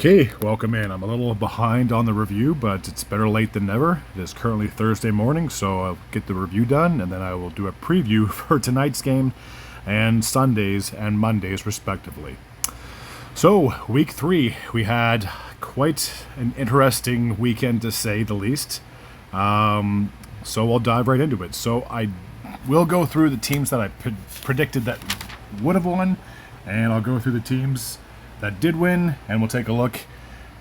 Okay, welcome in. I'm a little behind on the review, but it's better late than never. It is currently Thursday morning, so I'll get the review done, and then I will do a preview for tonight's game and Sundays and Mondays, respectively. So, week 3, we had quite an interesting weekend, to say the least. So we'll dive right into it. So I will go through the teams that I predicted that would have won, and I'll go through the teams that did win, and we'll take a look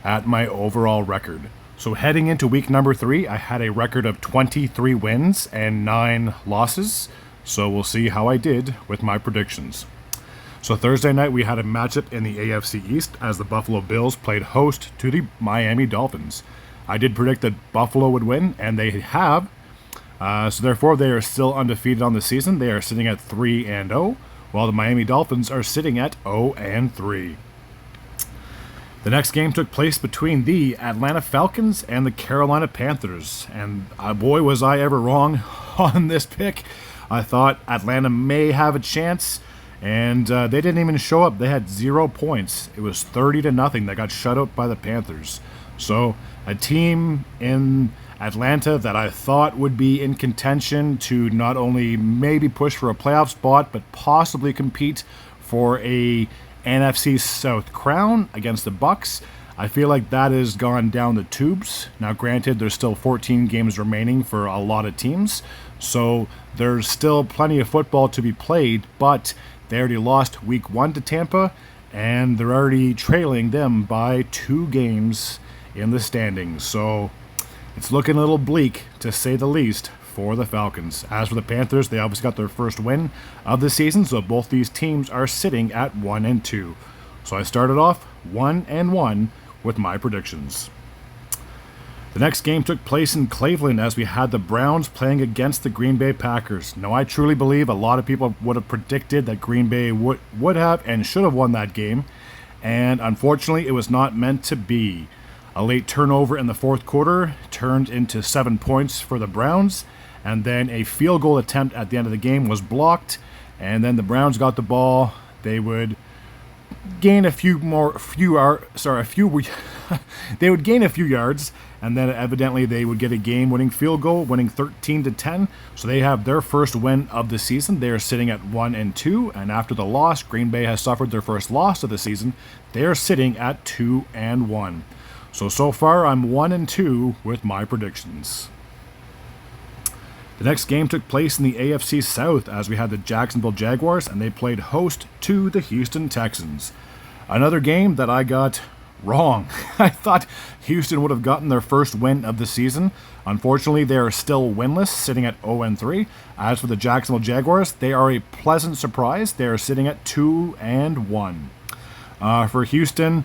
at my overall record. So heading into week number 3, I had a record of 23 wins and 9 losses. So we'll see how I did with my predictions. So Thursday night, we had a matchup in the AFC East as the Buffalo Bills played host to the Miami Dolphins. I did predict that Buffalo would win, and they have. So therefore, they are still undefeated on the season. They are sitting at 3-0, while the Miami Dolphins are sitting at 0-3. The next game took place between the Atlanta Falcons and the Carolina Panthers. And boy, was I ever wrong on this pick. I thought Atlanta may have a chance, and they didn't even show up. They had 0 points. It was 30-0. They got shut out by the Panthers. So a team in Atlanta that I thought would be in contention to not only maybe push for a playoff spot, but possibly compete for a NFC South crown against the Bucks. I feel like that has gone down the tubes. Now, granted, there's still 14 games remaining for a lot of teams, so there's still plenty of football to be played, but they already lost week 1 to Tampa, and they're already trailing them by 2 games in the standings. So it's looking a little bleak, to say the least, for the Falcons. As for the Panthers, they obviously got their first win of the season, so both these teams are sitting at 1-2. So I started off 1-1 with my predictions. The next game took place in Cleveland as we had the Browns playing against the Green Bay Packers. Now, I truly believe a lot of people would have predicted that Green Bay would have and should have won that game, and unfortunately, it was not meant to be. A late turnover in the fourth quarter turned into 7 points for the Browns, and then a field goal attempt at the end of the game was blocked, and then the Browns got the ball. They would gain they would gain a few yards, and then evidently they would get a game-winning field goal, winning 13-10. So they have their first win of the season. They are sitting at 1-2, and after the loss, Green Bay has suffered their first loss of the season. They are sitting at 2-1. So far, I'm 1-2 with my predictions. The next game took place in the AFC South as we had the Jacksonville Jaguars, and they played host to the Houston Texans. Another game that I got wrong. I thought Houston would have gotten their first win of the season. Unfortunately, they are still winless, sitting at 0-3. As for the Jacksonville Jaguars, they are a pleasant surprise. They are sitting at 2-1. For Houston,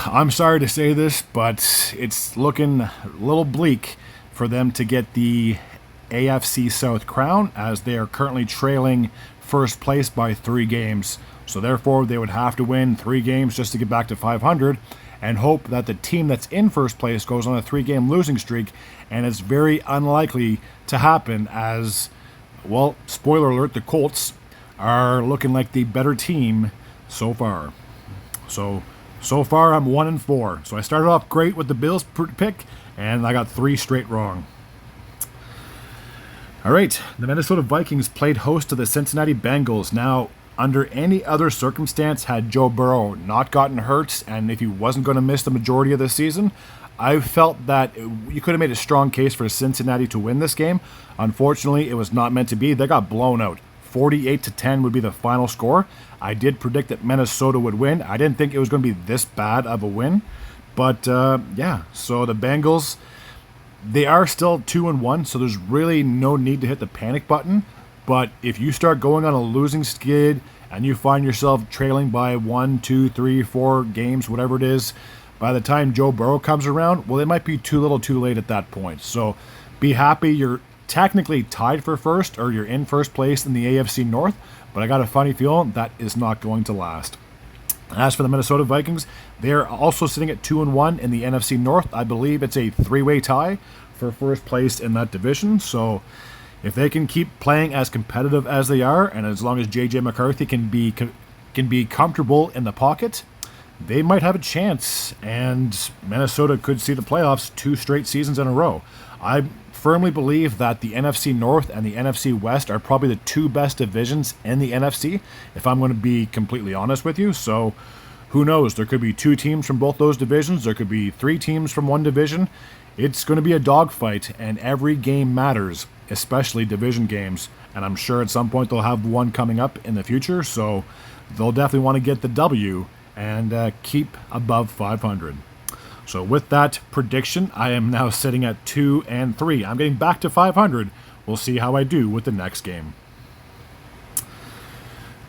I'm sorry to say this, but it's looking a little bleak for them to get the AFC South crown, as they are currently trailing first place by 3 games. So therefore, they would have to win 3 games just to get back to 500 and hope that the team that's in first place goes on a 3-game losing streak, and it's very unlikely to happen as, well, spoiler alert, the Colts are looking like the better team so far. So far, I'm 1-4. So I started off great with the Bills pick, and I got 3 straight wrong. All right, the Minnesota Vikings played host to the Cincinnati Bengals. Now, under any other circumstance, had Joe Burrow not gotten hurt, and if he wasn't going to miss the majority of the season, I felt that you could have made a strong case for Cincinnati to win this game. Unfortunately, it was not meant to be. They got blown out. 48-10 would be the final score. I did predict that Minnesota would win. I didn't think it was going to be this bad of a win. But, yeah, so the Bengals, they are still 2-1, so there's really no need to hit the panic button. But if you start going on a losing skid and you find yourself trailing by 1, 2, 3, 4 games, whatever it is, by the time Joe Burrow comes around, well, it might be too little too late at that point. So be happy you're technically tied for first, or you're in first place in the AFC North, but I got a funny feeling that is not going to last. As for the Minnesota Vikings, they're also sitting at 2-1 in the NFC North. I believe it's a 3-way tie for first place in that division. So if they can keep playing as competitive as they are, and as long as J.J. McCarthy can be comfortable in the pocket, they might have a chance, and Minnesota could see the playoffs 2 straight seasons in a row. I firmly believe that the NFC North and the NFC West are probably the 2 best divisions in the NFC, if I'm going to be completely honest with you. So who knows? There could be 2 teams from both those divisions. There could be 3 teams from one division. It's going to be a dogfight, and every game matters, especially division games. And I'm sure at some point they'll have one coming up in the future, so they'll definitely want to get the W and keep above 500. So with that prediction, I am now sitting at 2-3. I'm getting back to 500. We'll see how I do with the next game.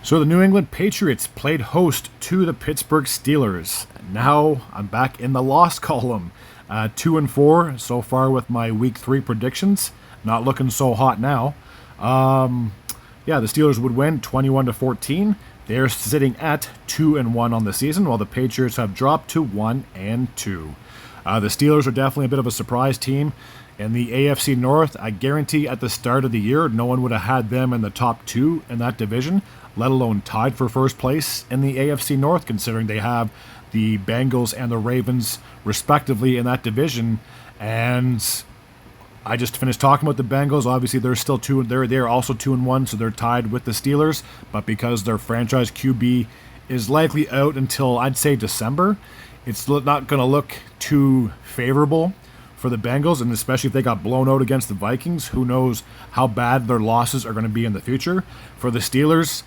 So the New England Patriots played host to the Pittsburgh Steelers. Now I'm back in the loss column. 2-4 so far with my week 3 predictions. Not looking so hot now. The Steelers would win 21-14. They're sitting at 2-1 on the season, while the Patriots have dropped to 1-2. The Steelers are definitely a bit of a surprise team. In the AFC North, I guarantee at the start of the year, no one would have had them in the top 2 in that division, let alone tied for first place in the AFC North, considering they have the Bengals and the Ravens respectively in that division. And I just finished talking about the Bengals. Obviously, they're still they're also 2-1, so they're tied with the Steelers. But because their franchise QB is likely out until I'd say December, it's not going to look too favorable for the Bengals, and especially if they got blown out against the Vikings, who knows how bad their losses are going to be in the future. For the Steelers,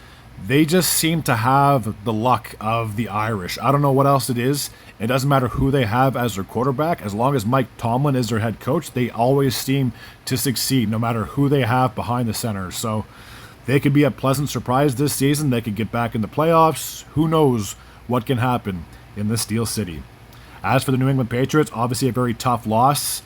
they just seem to have the luck of the Irish. I don't know what else it is. It doesn't matter who they have as their quarterback. As long as Mike Tomlin is their head coach, they always seem to succeed, no matter who they have behind the center. So they could be a pleasant surprise this season. They could get back in the playoffs. Who knows what can happen in the Steel City. As for the New England Patriots, obviously a very tough loss.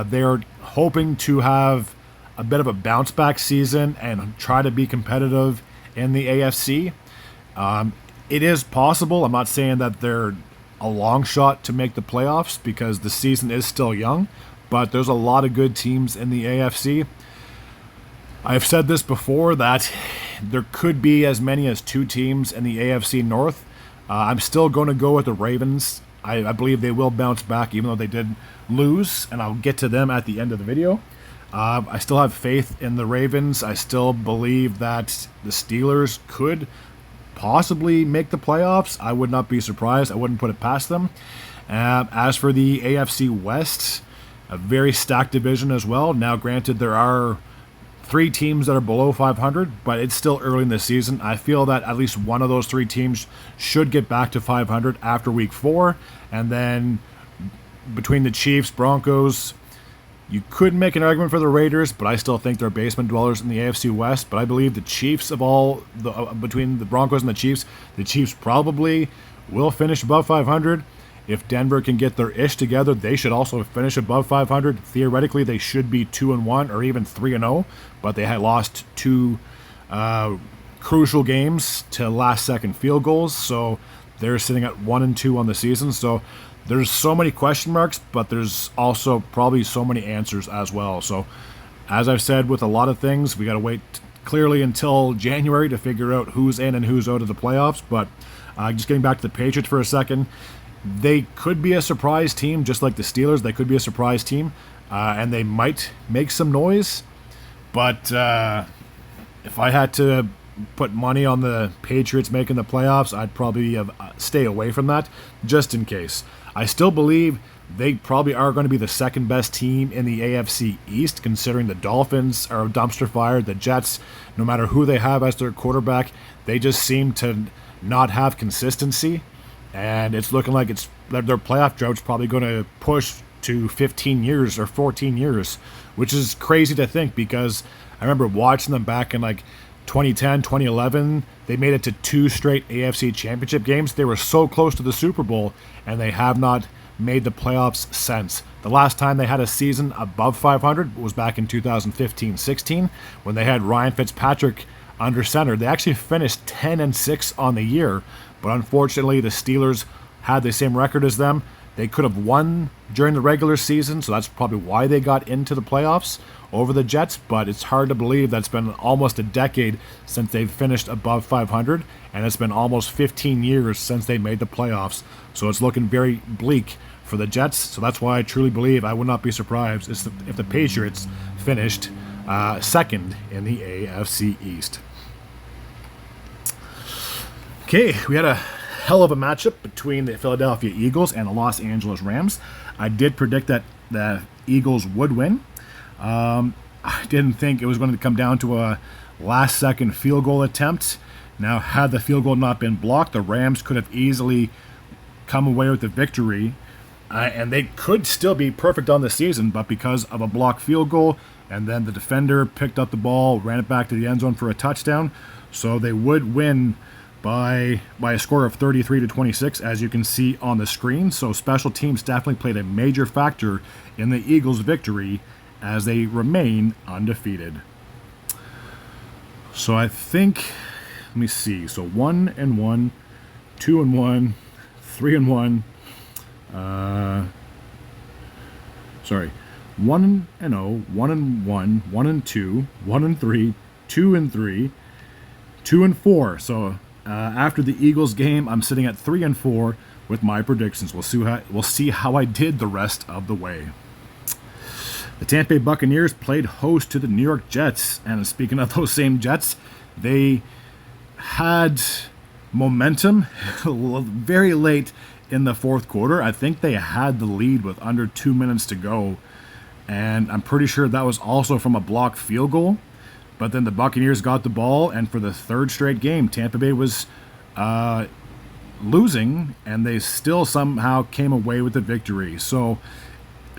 They're hoping to have a bit of a bounce-back season and try to be competitive in the AFC. It is possible. I'm not saying that they're a long shot to make the playoffs because the season is still young, but there's a lot of good teams in the AFC. I've said this before that there could be as many as 2 teams in the AFC North. I'm still going to go with the Ravens. I believe they will bounce back even though they did lose, and I'll get to them at the end of the video. I still have faith in the Ravens. I still believe that the Steelers could possibly make the playoffs. I would not be surprised. I wouldn't put it past them. As for the AFC West, a very stacked division as well. Now, granted, there are 3 teams that are below 500, but it's still early in the season. I feel that at least one of those 3 teams should get back to 500 after week 4. And then between the Chiefs, Broncos, you could make an argument for the Raiders, but I still think they're basement dwellers in the AFC West. But I believe the Chiefs between the Broncos and the Chiefs probably will finish above 500. If Denver can get their ish together, they should also finish above 500. Theoretically, they should be 2-1 or even 3-0, but they had lost 2 crucial games to last-second field goals, so they're sitting at 1-2 on the season. So there's so many question marks, but there's also probably so many answers as well. So as I've said with a lot of things, we got to wait clearly until January to figure out who's in and who's out of the playoffs. But just getting back to the Patriots for a second, they could be a surprise team, just like the Steelers. They could be a surprise team, and they might make some noise. But if I had to put money on the Patriots making the playoffs, I'd probably stay away from that, just in case. I still believe they probably are going to be the second best team in the AFC East, considering the Dolphins are a dumpster fire. The Jets, no matter who they have as their quarterback, they just seem to not have consistency. And it's looking like their playoff drought's probably going to push to 15 years or 14 years, which is crazy to think because I remember watching them back in like 2010, 2011. They made it to 2 straight AFC championship games. They were so close to the Super Bowl, and they have not made the playoffs since. The last time they had a season above 500 was back in 2015-16 when they had Ryan Fitzpatrick under center. They actually finished 10-6 on the year, but unfortunately the Steelers had the same record as them, They could have won during the regular season, so that's probably why they got into the playoffs over the Jets, but it's hard to believe that's been almost a decade since they've finished above 500, and it's been almost 15 years since they made the playoffs. So it's looking very bleak for the Jets. So that's why I truly believe I would not be surprised if the Patriots finished second in the AFC East. Okay, we had a hell of a matchup between the Philadelphia Eagles and the Los Angeles Rams. I did predict that the Eagles would win. I didn't think it was going to come down to a last-second field goal attempt. Now, had the field goal not been blocked, the Rams could have easily come away with the victory, and they could still be perfect on the season, but because of a blocked field goal, and then the defender picked up the ball, ran it back to the end zone for a touchdown, so they would win by a score of 33-26, as you can see on the screen. So special teams definitely played a major factor in the Eagles' victory as they remain undefeated. So I think, let me see. So 1-1, 2-1, 3-1. 1-0, 1-1, 1-2, 1-3, 2-3, 2-4. So after the Eagles game, I'm sitting at 3-4 with my predictions. We'll see how I did the rest of the way. The Tampa Bay Buccaneers played host to the New York Jets, and speaking of those same Jets, they had momentum very late in the fourth quarter. I think they had the lead with under 2 minutes to go, and I'm pretty sure that was also from a blocked field goal. But then the Buccaneers got the ball, and for the third straight game, Tampa Bay was losing, and they still somehow came away with the victory. So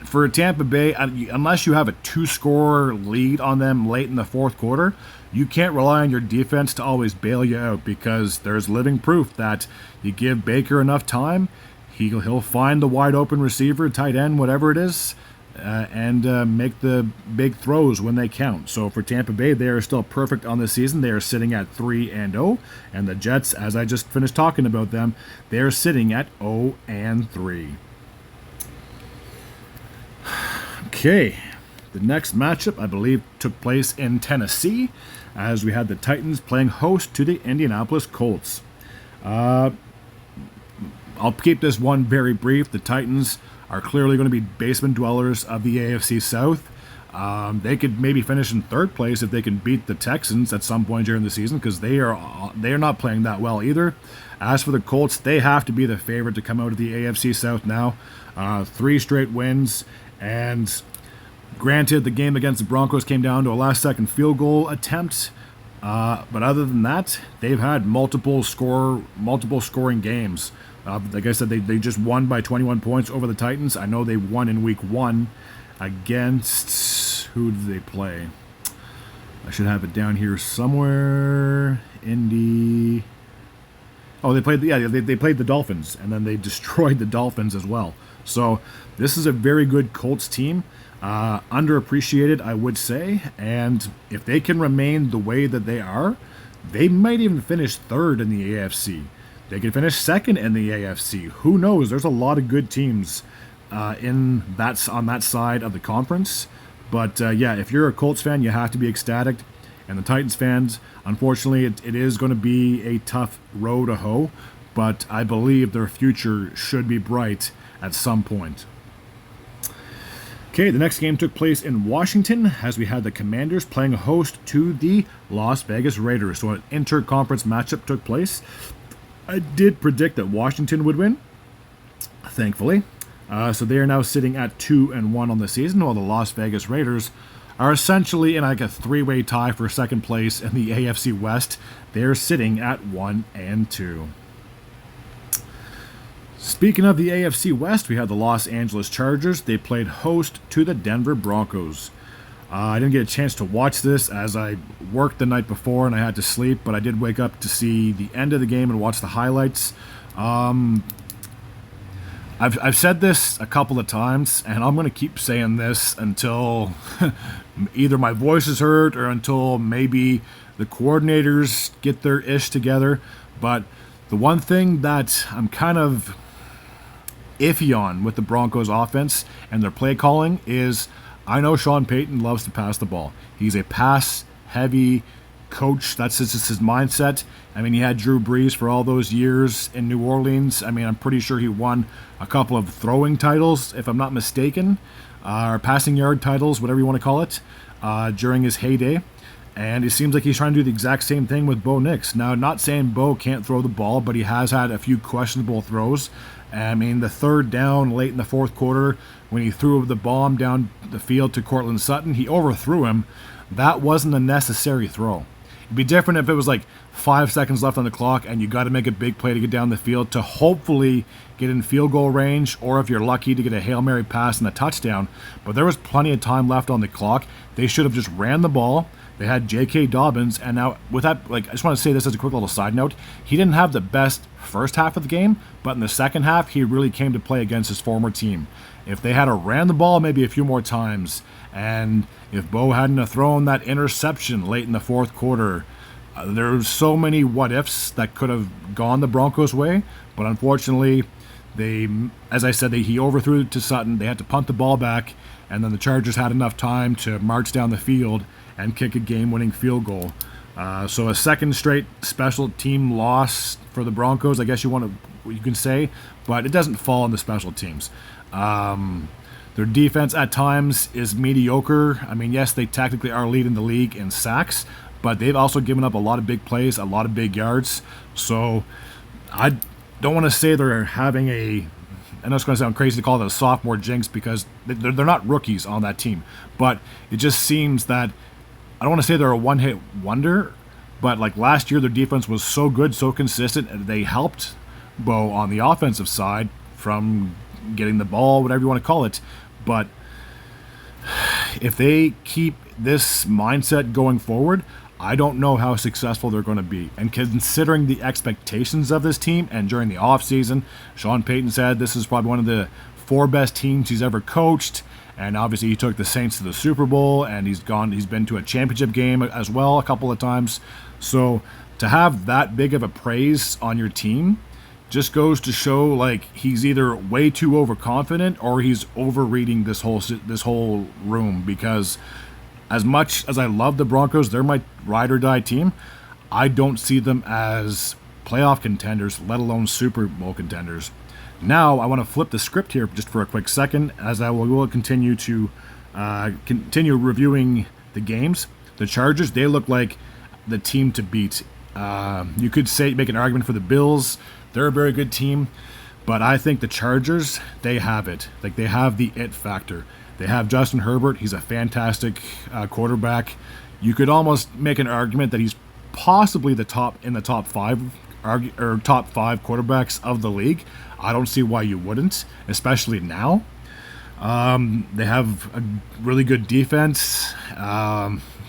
for Tampa Bay, unless you have a two-score lead on them late in the fourth quarter, you can't rely on your defense to always bail you out, because there's living proof that you give Baker enough time, he'll find the wide-open receiver, tight end, whatever it is, and make the big throws when they count. So for Tampa Bay, they are still perfect on the season. They are sitting at 3-0, and the Jets, as I just finished talking about them, they are sitting at 0-3. Okay, the next matchup, I believe, took place in Tennessee, as we had the Titans playing host to the Indianapolis Colts. I'll keep this one very brief. The Titans are clearly going to be basement dwellers of the AFC South. They could maybe finish in third place if they can beat the Texans at some point during the season, because they are not playing that well either. As for the Colts, they have to be the favorite to come out of the AFC South now. 3 straight wins, and granted, the game against the Broncos came down to a last-second field goal attempt. But other than that, they've had multiple scoring games. Like I said, they just won by 21 points over the Titans. I know they won in week 1 against, who did they play? I should have it down here somewhere. Indy. Oh, they played the Dolphins, and then they destroyed the Dolphins as well. So this is a very good Colts team. Underappreciated, I would say, and if they can remain the way that they are, they might even finish third in the AFC. They can finish second in the AFC. Who knows? There's a lot of good teams on that side of the conference. But yeah, if you're a Colts fan, you have to be ecstatic. And the Titans fans, unfortunately, it is going to be a tough row to hoe. But I believe their future should be bright at some point. Okay, the next game took place in Washington, as we had the Commanders playing host to the Las Vegas Raiders. So an inter-conference matchup took place. I did predict that Washington would win, thankfully. So they are now sitting at 2-1 on the season, while the Las Vegas Raiders are essentially in like a 3-way tie for second place in the AFC West. They're sitting at 1-2. Speaking of the AFC West, we had the Los Angeles Chargers. They played host to the Denver Broncos. I didn't get a chance to watch this as I worked the night before and I had to sleep, but I did wake up to see the end of the game and watch the highlights. I've said this a couple of times, and I'm going to keep saying this until either my voice is heard or until maybe the coordinators get their ish together. But the one thing that I'm kind of iffy on with the Broncos offense and their play calling is I know Sean Payton loves to pass the ball. He's a pass-heavy coach. That's just his mindset. I mean, he had Drew Brees for all those years in New Orleans. I mean, I'm pretty sure he won a couple of throwing titles, if I'm not mistaken, or passing yard titles, whatever you want to call it, during his heyday. And it seems like he's trying to do the exact same thing with Bo Nix. Now, not saying Bo can't throw the ball, but he has had a few questionable throws. I mean, the third down late in the fourth quarter, when he threw the bomb down the field to Cortland Sutton, he overthrew him. That wasn't a necessary throw. It'd be different if it was like 5 seconds left on the clock and you got to make a big play to get down the field to hopefully get in field goal range, or if you're lucky to get a Hail Mary pass and a touchdown. But there was plenty of time left on the clock. They should have just ran the ball. They had J.K. Dobbins, and now with that, like, I just want to say this as a quick little side note. He didn't have the best first half of the game, but in the second half, he really came to play against his former team. If they had ran the ball maybe a few more times, and if Bo hadn't have thrown that interception late in the fourth quarter, there's so many what-ifs that could have gone the Broncos' way, but unfortunately, as I said, he overthrew it to Sutton. They had to punt the ball back, and then the Chargers had enough time to march down the field and kick a game-winning field goal. So a second straight special team loss for the Broncos, I guess you can say, but it doesn't fall on the special teams. Their defense at times is mediocre. I mean, yes, they technically are leading the league in sacks, but they've also given up a lot of big plays, a lot of big yards. So I don't want to say they're having I know it's going to sound crazy to call it a sophomore jinx because they're not rookies on that team, but it just seems that I don't want to say they're a one-hit wonder, but like last year their defense was so good, so consistent, and they helped Bo on the offensive side from getting the ball, whatever you want to call it. But if they keep this mindset going forward, I don't know how successful they're going to be. And considering the expectations of this team, and during the offseason, Sean Payton said this is probably one of the 4 best teams he's ever coached. And obviously he took the Saints to the Super Bowl, and he's been to a championship game as well a couple of times. So to have that big of a praise on your team just goes to show like he's either way too overconfident or he's overreading this whole room, because as much as I love the Broncos, they're my ride or die team, I don't see them as playoff contenders, let alone Super Bowl contenders. Now, I want to flip the script here just for a quick second, as I will continue to continue reviewing the games. The Chargers, they look like the team to beat. You could make an argument for the Bills. They're a very good team, but I think the Chargers, they have it. Like, they have the it factor. They have Justin Herbert. He's a fantastic quarterback. You could almost make an argument that he's possibly the top 5 or top 5 quarterbacks of the league. I don't see why you wouldn't, especially now. They have a really good defense.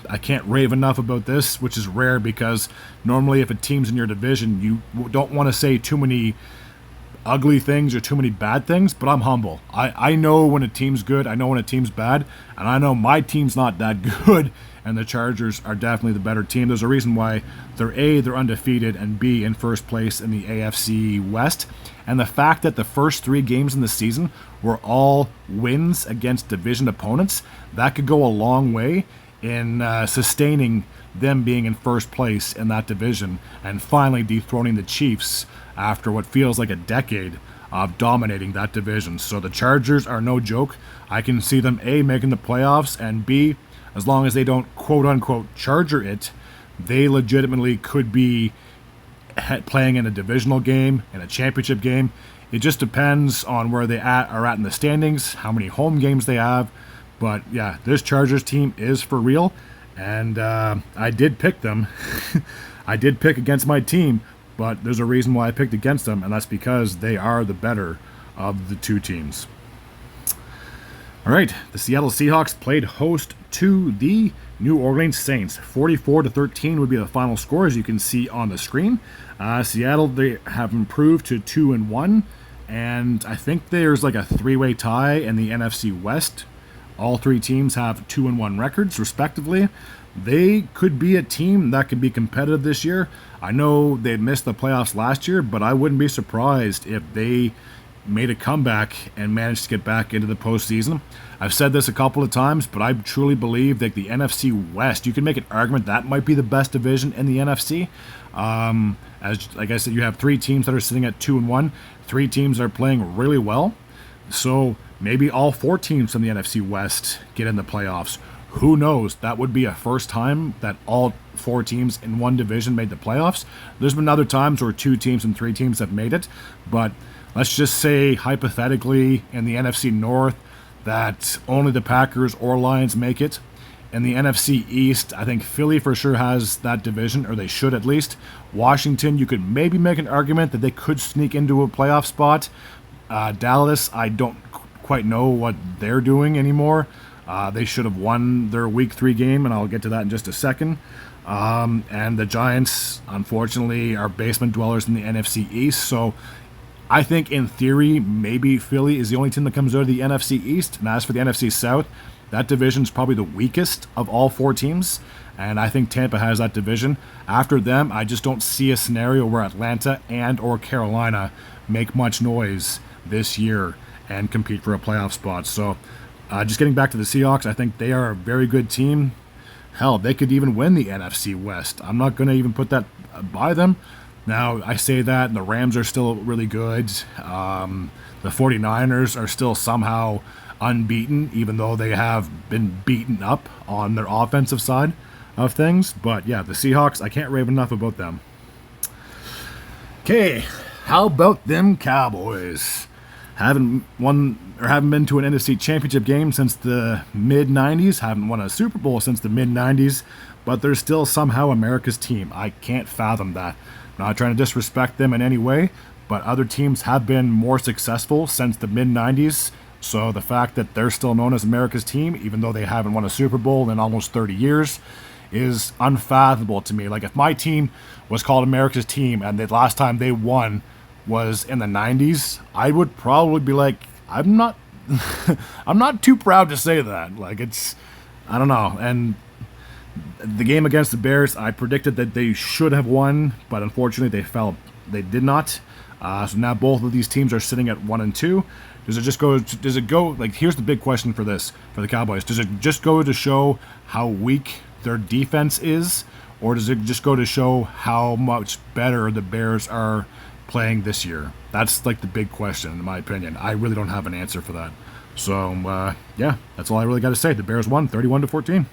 I can't rave enough about this, which is rare because normally if a team's in your division, you don't want to say too many ugly things or too many bad things, but I'm humble. I know when a team's good, I know when a team's bad, and I know my team's not that good, and the Chargers are definitely the better team. There's a reason why they're undefeated, and B, in first place in the AFC West. And the fact that the first 3 games in the season were all wins against division opponents, that could go a long way in sustaining them being in first place in that division and finally dethroning the Chiefs after what feels like a decade of dominating that division. So the Chargers are no joke. I can see them A, making the playoffs, and B, as long as they don't quote-unquote Charger it, they legitimately could be playing in a divisional game, in a championship game. It just depends on where they are at in the standings, how many home games they have. But yeah, this Chargers team is for real, and I did pick them. I did pick against my team, but there's a reason why I picked against them, and that's because they are the better of the 2 teams. All right, the Seattle Seahawks played host to the New Orleans Saints. 44-13 would be the final score, as you can see on the screen. Seattle, they have improved to 2-1, and I think there's like a 3-way tie in the NFC West. All 3 teams have 2-1 records, respectively. They could be a team that could be competitive this year. I know they missed the playoffs last year, but I wouldn't be surprised if they made a comeback and managed to get back into the postseason. I've said this a couple of times, but I truly believe that the NFC West, you can make an argument that might be the best division in the NFC. As like I said, you have 3 teams that are sitting at 2-1, 3 teams that are playing really well. So maybe all 4 teams from the NFC West get in the playoffs. Who knows? That would be a first time that all 4 teams in one division made the playoffs. There's been other times where 2 teams and 3 teams have made it, but let's just say hypothetically in the NFC North that only the Packers or Lions make it. In the NFC East, I think Philly for sure has that division, or they should at least. Washington, you could maybe make an argument that they could sneak into a playoff spot. Dallas, I don't quite know what they're doing anymore. They should have won their Week 3 game, and I'll get to that in just a second. And the Giants, unfortunately, are basement dwellers in the NFC East. So I think, in theory, maybe Philly is the only team that comes out of the NFC East. And as for the NFC South, that division is probably the weakest of all 4 teams. And I think Tampa has that division. After them, I just don't see a scenario where Atlanta and or Carolina make much noise this year and compete for a playoff spot. So just getting back to the Seahawks, I think they are a very good team. Hell, they could even win the NFC West. I'm not going to even put that by them. Now, I say that, and the Rams are still really good. The 49ers are still somehow unbeaten, even though they have been beaten up on their offensive side of things. But yeah, the Seahawks, I can't rave enough about them. Okay, how about them Cowboys? Haven't been to an NFC Championship game since the mid-90s. Haven't won a Super Bowl since the mid-90s. But they're still somehow America's team. I can't fathom that. I'm not trying to disrespect them in any way, but other teams have been more successful since the mid-90s. So the fact that they're still known as America's team, even though they haven't won a Super Bowl in almost 30 years, is unfathomable to me. Like, if my team was called America's team and the last time they won was in the 90s, I would probably be like, I'm not I'm not too proud to say that. Like, I don't know. And the game against the Bears, I predicted that they should have won, but unfortunately they did not. So now both of these teams are sitting at 1-2. Does it go, like, here's the big question for the Cowboys. Does it just go to show how weak their defense is, or does it just go to show how much better the Bears are playing this year? That's like the big question, in my opinion. I really don't have an answer for that. So, yeah, that's all I really got to say. The Bears won 31-14.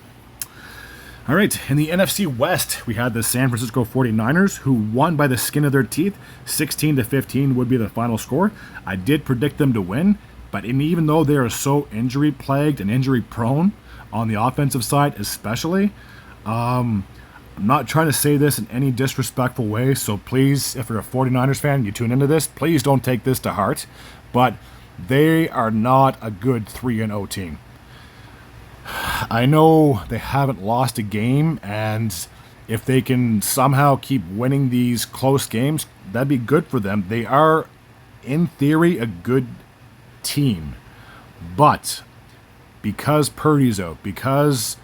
All right, in the NFC West, we had the San Francisco 49ers, who won by the skin of their teeth. 16-15 would be the final score. I did predict them to win, but even though they are so injury-plagued and injury-prone on the offensive side especially, I'm not trying to say this in any disrespectful way, so please, if you're a 49ers fan, you tune into this, please don't take this to heart, but they are not a good 3-0 team. I know they haven't lost a game, and if they can somehow keep winning these close games, that'd be good for them. They are, in theory, a good team. But because Purdy's out, because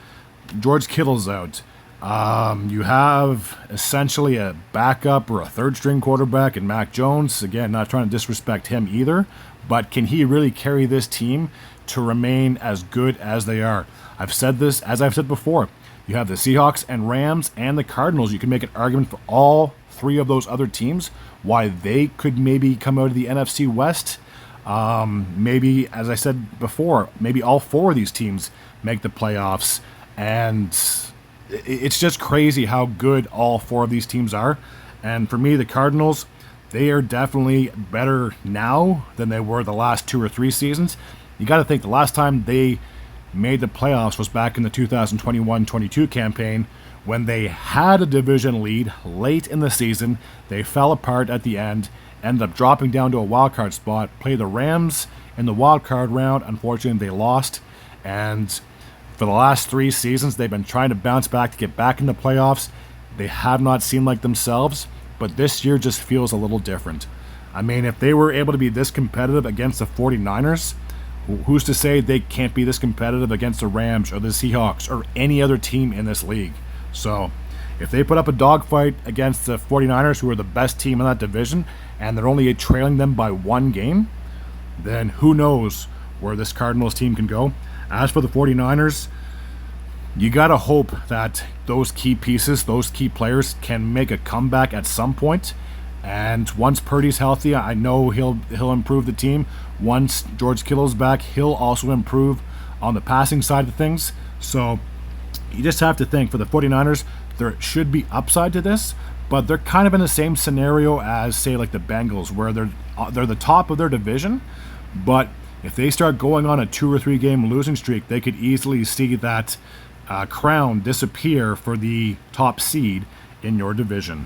George Kittle's out, you have essentially a backup or a third-string quarterback in Mac Jones. Again, not trying to disrespect him either, but can he really carry this team to remain as good as they are? I've said this, as I've said before. You have the Seahawks and Rams and the Cardinals. You can make an argument for all 3 of those other teams, why they could maybe come out of the NFC West. Maybe, as I said before, maybe all 4 of these teams make the playoffs. And it's just crazy how good all 4 of these teams are. And for me, the Cardinals, they are definitely better now than they were the last 2 or 3 seasons. You got to think the last time they made the playoffs was back in the 2021-22 campaign, when they had a division lead late in the season. They fell apart at the end, ended up dropping down to a wild card spot, played the Rams in the wild card round. Unfortunately, they lost, and for the last 3 seasons, they've been trying to bounce back to get back into playoffs. They have not seemed like themselves, but this year just feels a little different. I mean, if they were able to be this competitive against the 49ers, who's to say they can't be this competitive against the Rams or the Seahawks or any other team in this league? So if they put up a dogfight against the 49ers, who are the best team in that division, and they're only trailing them by 1 game, then who knows where this Cardinals team can go. As for the 49ers, you got to hope that those key pieces, those key players can make a comeback at some point. And once Purdy's healthy, I know he'll improve the team. Once George Kittle's back, he'll also improve on the passing side of things. So you just have to think, for the 49ers, there should be upside to this, but they're kind of in the same scenario as, say, like the Bengals, where they're the top of their division, but if they start going on a 2 or 3 game losing streak, they could easily see that crown disappear for the top seed in your division.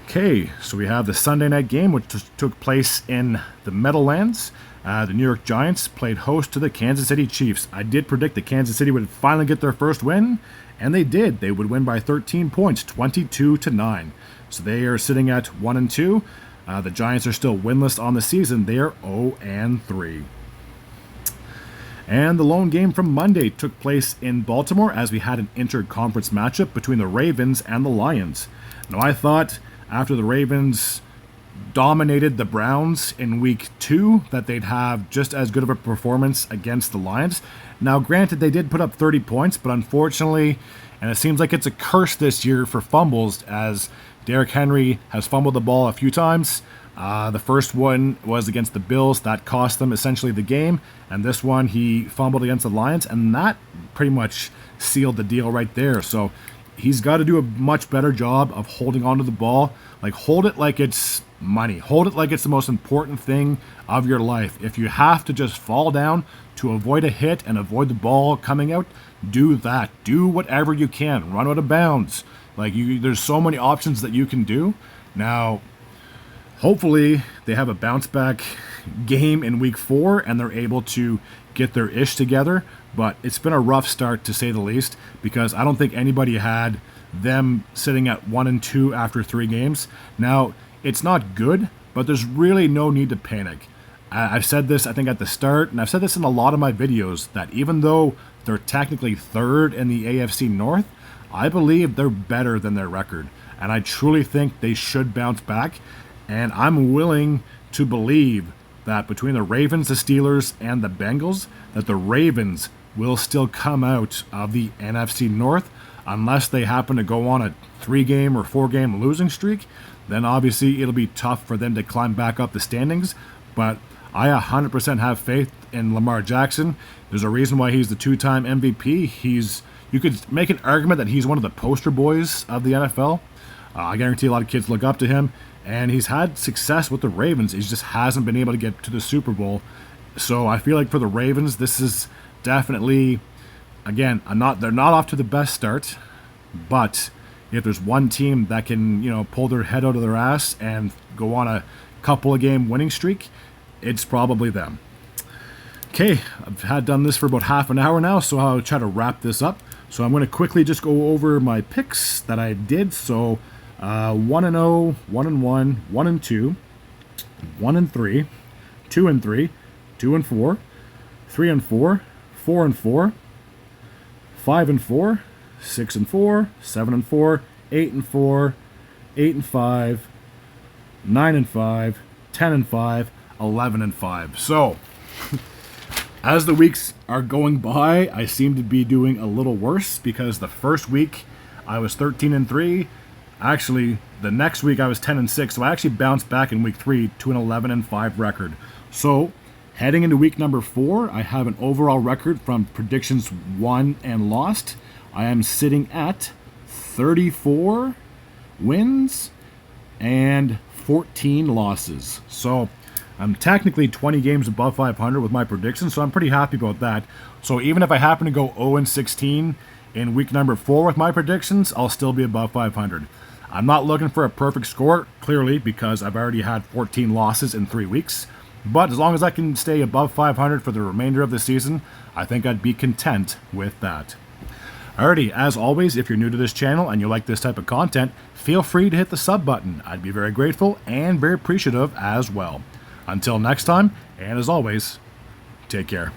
Okay, so we have the Sunday night game, which took place in the Meadowlands. The New York Giants played host to the Kansas City Chiefs. I did predict that Kansas City would finally get their first win, and they did. They would win by 13 points, 22-9. So they are sitting at 1-2. The Giants are still winless on the season. They are 0-3. And the lone game from Monday took place in Baltimore as we had an inter-conference matchup between the Ravens and the Lions. Now, I thought after the Ravens dominated the Browns in week 2 that they'd have just as good of a performance against the Lions. Now, granted, they did put up 30 points, but unfortunately, and it seems like it's a curse this year for fumbles, as Derrick Henry has fumbled the ball a few times. The first one was against the Bills. That cost them essentially the game. And this one, he fumbled against the Lions, and that pretty much sealed the deal right there. So he's got to do a much better job of holding onto the ball. Like, hold it like it's money. Hold it like it's the most important thing of your life. If you have to just fall down to avoid a hit and avoid the ball coming out, do that. Do whatever you can. Run out of bounds. Like, there's so many options that you can do. Now, hopefully they have a bounce back game in week 4 and they're able to get their ish together. But it's been a rough start, to say the least, because I don't think anybody had them sitting at 1-2 after 3 games. Now, it's not good, but there's really no need to panic. I've said this, I think, at the start, and I've said this in a lot of my videos, that even though they're technically 3rd in the AFC North, I believe they're better than their record. And I truly think they should bounce back. And I'm willing to believe that between the Ravens, the Steelers, and the Bengals, that the Ravens will still come out of the NFC North, unless they happen to go on a 3-game or 4-game losing streak. Then obviously it'll be tough for them to climb back up the standings. But I 100% have faith in Lamar Jackson. There's a reason why he's the 2-time MVP. You could make an argument that he's one of the poster boys of the NFL. I guarantee a lot of kids look up to him. And he's had success with the Ravens. He just hasn't been able to get to the Super Bowl. So I feel like for the Ravens, this is definitely, again, they're not off to the best start. But if there's one team that can, pull their head out of their ass and go on a couple of game winning streak, it's probably them. Okay, I've done this for about half an hour now, so I'll try to wrap this up. So I'm going to quickly just go over my picks that I did. So 1-0, 1-1, 1-2, 1-3, 2-3, 2-4, 3-4, 4-4, 5-4, 6-4, 7-4, 8-4, 8-5, 9-5, 10-5, 11-5. So, as the weeks are going by, I seem to be doing a little worse, because the first week I was 13-3. Actually, the next week I was 10-6, so I actually bounced back in week 3 to an 11-5 record. So, heading into week number 4, I have an overall record from predictions won and lost. I am sitting at 34 wins and 14 losses. So, I'm technically 20 games above 500 with my predictions, so I'm pretty happy about that. So, even if I happen to go 0-16 in week number 4 with my predictions, I'll still be above 500. I'm not looking for a perfect score, clearly, because I've already had 14 losses in 3 weeks. But as long as I can stay above 500 for the remainder of the season, I think I'd be content with that. Alrighty, as always, if you're new to this channel and you like this type of content, feel free to hit the sub button. I'd be very grateful and very appreciative as well. Until next time, and as always, take care.